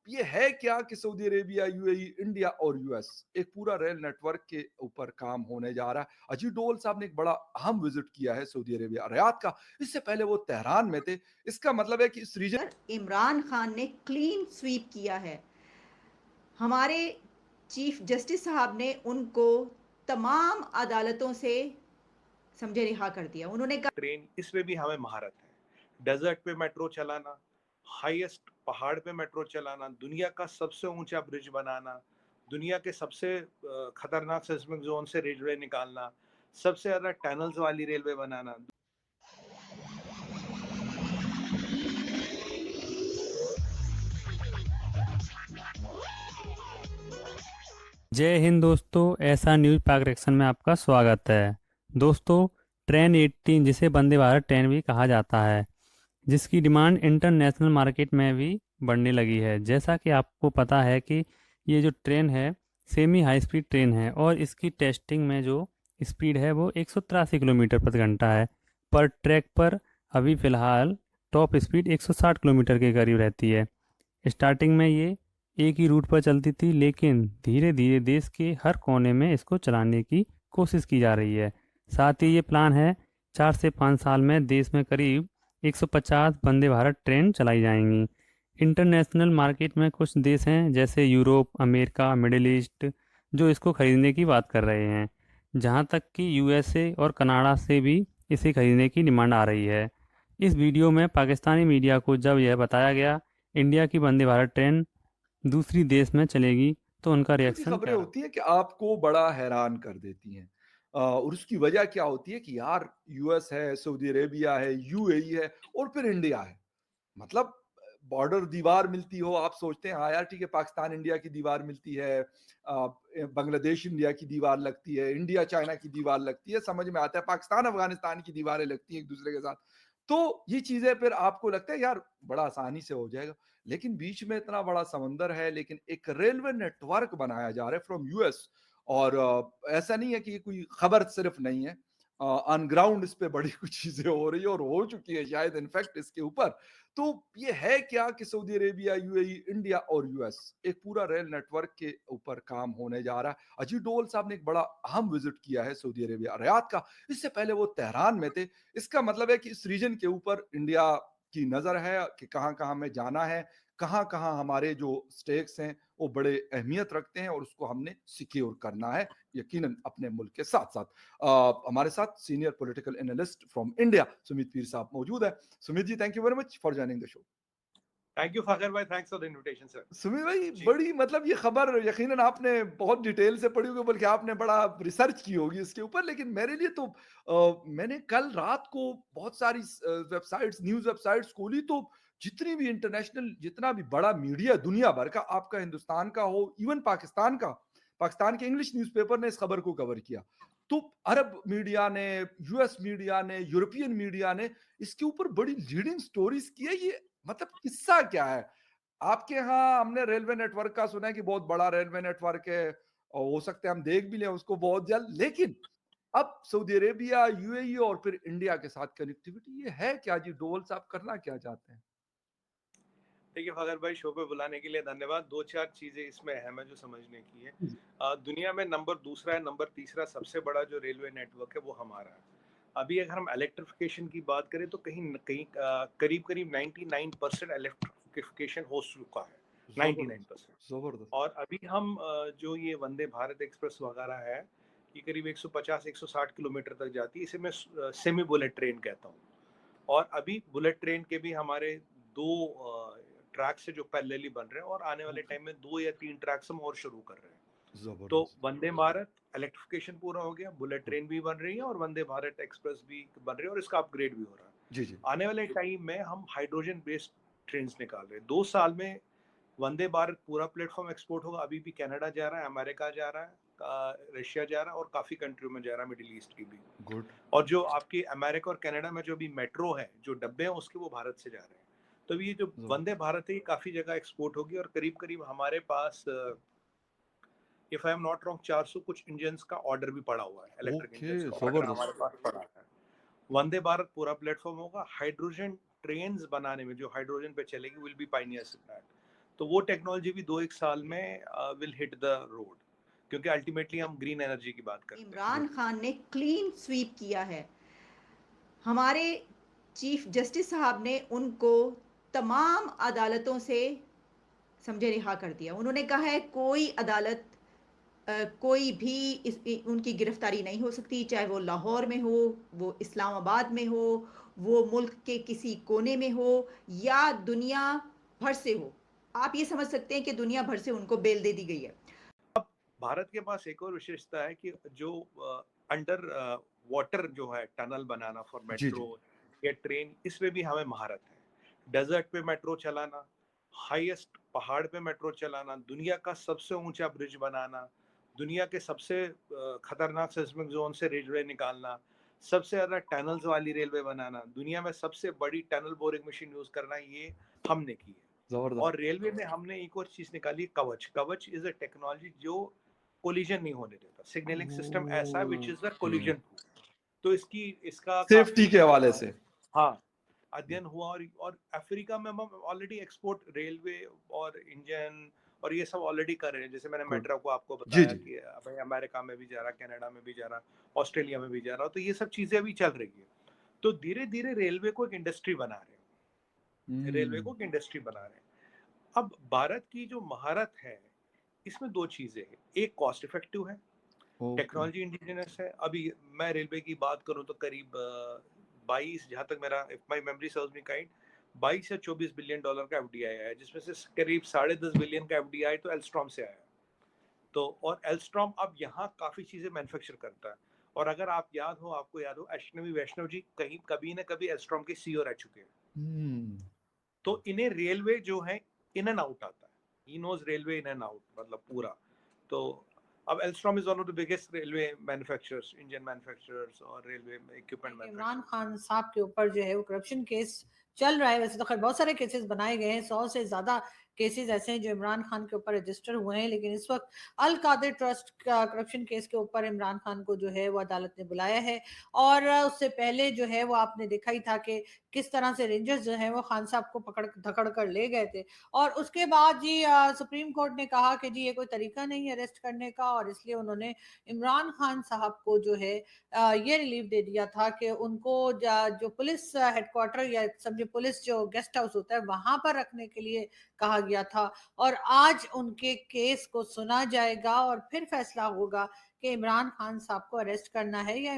ये है क्या कि सऊदी अरेबिया, यूएई, इंडिया और यूएस एक पूरा रेल नेटवर्क के ऊपर काम होने जा रहा है। अजीत डोवल साहब ने एक बड़ा अहम विजिट किया है सऊदी अरेबिया, रियाद का। इससे पहले वो तेहरान में थे। इसका मतलब है कि इस रीजन इमरान खान ने क्लीन स्वीप किया है। हमारे चीफ जस्टिस साहब ने उनको तमाम अदालतों से समझे रिहा कर दिया। उन्होंने कहा ट्रेन इसमें भी हमें महारत है। डेजर्ट पे मेट्रो चलाना, हाईएस्ट पहाड़ पे मेट्रो चलाना, दुनिया का सबसे ऊंचा ब्रिज बनाना, दुनिया के सबसे खतरनाक सिस्मिक जोन से रेलवे निकालना, सबसे ज्यादा टनल्स वाली रेलवे बनाना। जय हिंद दोस्तों, ऐसा न्यूज पाक रिएक्शन में आपका स्वागत है। दोस्तों, ट्रेन 18 जिसे वंदे भारत ट्रेन भी कहा जाता है, जिसकी डिमांड इंटरनेशनल मार्केट में भी बढ़ने लगी है। जैसा कि आपको पता है कि ये जो ट्रेन है सेमी हाई स्पीड ट्रेन है और इसकी टेस्टिंग में जो स्पीड है वो 183 किलोमीटर प्रति घंटा है। पर ट्रैक पर अभी फ़िलहाल टॉप स्पीड 160 किलोमीटर के करीब रहती है। स्टार्टिंग में ये एक ही रूट पर चलती थी, लेकिन धीरे धीरे देश के हर कोने में इसको चलाने की कोशिश की जा रही है। साथ ही ये प्लान है 4 से 5 साल में देश में करीब 150 वंदे भारत ट्रेन चलाई जाएंगी। इंटरनेशनल मार्केट में कुछ देश हैं जैसे यूरोप, अमेरिका, मिडिल ईस्ट जो इसको खरीदने की बात कर रहे हैं। जहां तक कि यूएसए और कनाडा से भी इसे खरीदने की डिमांड आ रही है। इस वीडियो में पाकिस्तानी मीडिया को जब यह बताया गया इंडिया की वंदे भारत ट्रेन दूसरी देश में चलेगी तो उनका की रिएक्शन खबरें क्या रहा? होती हैं कि आपको बड़ा हैरान कर देती हैं। और उसकी वजह क्या होती है कि यार यूएस है, सऊदी अरेबिया है, यूएई है और फिर इंडिया है। मतलब बॉर्डर दीवार मिलती हो, आप सोचते हैं हाँ यार ठीक है, पाकिस्तान इंडिया की दीवार मिलती है, बांग्लादेश इंडिया की दीवार लगती है, इंडिया चाइना की दीवार लगती है, समझ में आता है, पाकिस्तान अफगानिस्तान की दीवारें लगती हैं एक दूसरे के साथ। तो ये चीजें फिर आपको लगता है यार बड़ा आसानी से हो जाएगा, लेकिन बीच में इतना बड़ा समंदर है। लेकिन एक रेलवे नेटवर्क बनाया जा रहा है फ्रॉम यूएस। और ऐसा नहीं है कि ये कोई खबर सिर्फ नहीं है, ऑन ग्राउंड इस पे बड़ी कुछ चीजें हो रही है और हो चुकी है शायद इनफैक्ट इसके ऊपर। तो ये है क्या कि सऊदी अरेबिया, यूएई, इंडिया और यूएस एक पूरा रेल नेटवर्क के ऊपर काम होने जा रहा है। अजीत डोवल साहब ने एक बड़ा अहम विजिट किया है सऊदी अरेबिया, रियाद का। इससे पहले वो तेहरान में थे। इसका मतलब है कि इस रीजन के ऊपर इंडिया की नजर है कि कहां कहां में जाना है, कहां कहां हमारे जो स्टेक्स हैं वो बड़े अहमियत रखते हैं और उसको हमने सिक्योर करना है, यकीनन अपने मुल्क के साथ साथ। हमारे साथ senior political analyst from India Sumit Peer sahab मौजूद है। Sumit ji, thank you very much for joining the show. Thank you Fakhar भाई, thanks for the invitation sir. Sumit भाई, जी बड़ी मतलब ये खबर यकीनन आपने बहुत डिटेल से पढ़ी होगी, बल्कि आपने बड़ा रिसर्च की होगी इसके ऊपर। लेकिन मेरे लिए तो मैंने कल रात को बहुत सारी वेबसाइट्स, न्यूज वेबसाइट्स खोली, तो जितनी भी इंटरनेशनल, जितना भी बड़ा मीडिया दुनिया भर का, आपका हिंदुस्तान का हो, इवन पाकिस्तान का, पाकिस्तान के इंग्लिश न्यूज़पेपर ने इस खबर को कवर किया। तो अरब मीडिया ने, यूएस मीडिया ने, यूरोपियन मीडिया ने इसके ऊपर बड़ी लीडिंग स्टोरीज की है। ये मतलब किस्सा क्या है? आपके यहाँ हमने रेलवे नेटवर्क का सुना है कि बहुत बड़ा रेलवे नेटवर्क है और हो सकता है हम देख भी लें उसको बहुत जल्द। लेकिन अब सऊदी अरेबिया, यूएई और फिर इंडिया के साथ कनेक्टिविटी, ये है क्या जी? डोवल साहब करना क्या चाहते हैं? देखिए फाखर भाई, शो पे बुलाने के लिए धन्यवाद। दो चार चीजें इसमें अहम है जो समझने की है। दुनिया में नंबर दूसरा है, नंबर तीसरा सबसे बड़ा जो रेलवे नेटवर्क है वो हमारा है। अभी अगर हम इलेक्ट्रिफिकेशन की बात करें तो कहीं न कहीं करीब करीब 99% इलेक्ट्रिफिकेशन हो चुका है, जबरदस्त, 99%। जबरदस्त। और अभी हम जो ये वंदे भारत एक्सप्रेस वगैरह है, ये करीब 150-160 किलोमीटर तक जाती है। इसे मैं सेमी बुलेट ट्रेन कहता हूँ। और अभी बुलेट ट्रेन के भी हमारे दो ट्रैक्स है जो पैरेलली बन रहे हैं, और आने वाले टाइम में 2 या 3 ट्रैक्स हम और शुरू कर रहे हैं। तो जबरदस्त। वंदे भारत इलेक्ट्रिफिकेशन पूरा हो गया, बुलेट ट्रेन भी बन रही है और वंदे भारत एक्सप्रेस भी बन रही है, और इसका अपग्रेड भी हो रहा है। जी जी। आने वाले टाइम में हम हाइड्रोजन बेस्ड ट्रेन निकाल रहे हैं। 2 साल में वंदे भारत पूरा प्लेटफॉर्म एक्सपोर्ट होगा। अभी भी कनाडा जा रहा है, अमेरिका जा रहा है, रशिया जा रहा है, और काफी कंट्रियों में जा रहा है, मिडिल ईस्ट की भी। गुड। और जो आपकी अमेरिका और कनाडा में जो भी मेट्रो है, जो डब्बे हैं उसके, वो भारत से जा रहे हैं। तो ये जो वंदे भारत है ये काफी जगह एक्सपोर्ट होगी, और करीब करीब हमारे पास if I am not wrong 400 कुछ इंजन का ऑर्डर भी पड़ा हुआ है, इलेक्ट्रिक ओके, इंजन का ऑर्डर हमारे जबरदस्त। पास पड़ा है। वंदे भारत पूरा प्लेटफॉर्म होगा। हाइड्रोजन ट्रेन्स बनाने में जो हाइड्रोजन पे चलेगी will be Pioneers in that. तो वो टेक्नोलॉजी भी 2-1 साल में विल हिट द रोड, क्योंकि अल्टीमेटली हम ग्रीन एनर्जी की बात करते हैं। इमरान खान ने क्लीन स्वीप किया है। हमारे चीफ जस्टिस साहब ने उनको तमाम अदालतों से समझे रिहा कर दिया। उन्होंने कहा है कोई अदालत कोई भी उनकी गिरफ्तारी नहीं हो सकती, चाहे वो लाहौर में हो, वो इस्लामाबाद में हो, वो मुल्क के किसी कोने में हो या दुनिया भर से हो। आप ये समझ सकते हैं कि दुनिया भर से उनको बेल दे दी गई है। भारत के पास एक और विशेषता है कि जो अंडर वाटर जो है टनल बनाना फॉर मेट्रो या ट्रेन, इसमें भी हमें महारत है। डेजर्ट पे मेट्रो चलाना, हाईएस्ट पहाड़ पे मेट्रो चलाना, दुनिया का सबसे ऊंचा ब्रिज बनाना, दुनिया के सबसे खतरनाक सिस्मिक जोन से रेलवे निकालना, सबसे ज्यादा टनल्स वाली रेलवे बनाना, दुनिया में सबसे बड़ी टनल बोरिंग मशीन यूज करना, ये हमने की है। और रेलवे में हमने एक और चीज निकाली, कवच। कवच इज अ टेक्नोलॉजी जो कोलिजन नहीं होने देता, सिग्नलिंग सिस्टम ऐसा which is the collision proof. तो इसका सेफ्टी के हवाले से हाँ अध्ययन हुआ, और अफ्रीका में हम ऑलरेडी एक्सपोर्ट रेलवे और इंजन और ये सब ऑलरेडी कर रहे हैं। जैसे मैंने मेट्रो को आपको बताया कि भाई अमेरिका में भी जा रहा, कनाडा में भी जा रहा, ऑस्ट्रेलिया में भी जा रहा, तो ये सब चीजें अभी चल रही है। तो धीरे धीरे रेलवे को एक इंडस्ट्री बना रहे हैं, रेलवे को एक इंडस्ट्री बना रहे हैं। अब भारत की जो महारत है इसमें दो चीजें हैं, एक कॉस्ट इफेक्टिव है, टेक्नोलॉजी इंडिजिनस है। अभी मैं रेलवे की बात करूं तो करीब 22, जहां तक मेरा if my memory serves me kind, 22 या 24 बिलियन डॉलर का एफडीआई आया है, जिसमें से करीब 10.5 बिलियन का एफडीआई तो एल्स्ट्रॉम से आया। तो और एल्स्ट्रॉम अब यहाँ काफी चीजें मैन्युफैक्चर करता है। और अगर आपको याद हो अश्विनी वैष्णव जी कहीं कभी ना कभी एल्स्ट्रॉम के सीईओ रह चुके हैं। तो इन्हें रेलवे जो है इन एंड आउट आता है, he knows railway in and out, मतलब पूरा। तो अब Alstom is one of the biggest railway manufacturers, engine manufacturers और railway equipment manufacturers. Imran Khan sahab के ऊपर जो है वो करप्शन केस चल रहा है। वैसे तो खैर बहुत सारे केसेस बनाए गए हैं, 100 से ज्यादा केसेस ऐसे हैं जो इमरान खान के ऊपर रजिस्टर हुए हैं, लेकिन इस वक्त अल कादिर ट्रस्ट का करप्शन केस के ऊपर इमरान खान को जो है वो अदालत ने बुलाया है। और उससे पहले जो है वो आपने देखा ही था कि किस तरह से रेंजर्स जो है वो खान साहब को पकड़ धकड़ कर ले गए थे। और उसके बाद जी सुप्रीम कोर्ट ने कहा कि जी ये कोई तरीका नहीं है अरेस्ट करने का, और इसलिए उन्होंने इमरान खान साहब को जो है ये रिलीफ दे दिया था कि उनको जो पुलिस हेडक्वार्टर या समझे पुलिस जो गेस्ट हाउस होता है वहां पर रखने के लिए कहा गया था। और आज उनके केस को सुना जाएगा और फिर फैसला होगा कि इमरान खान साहब को अरेस्ट करना है या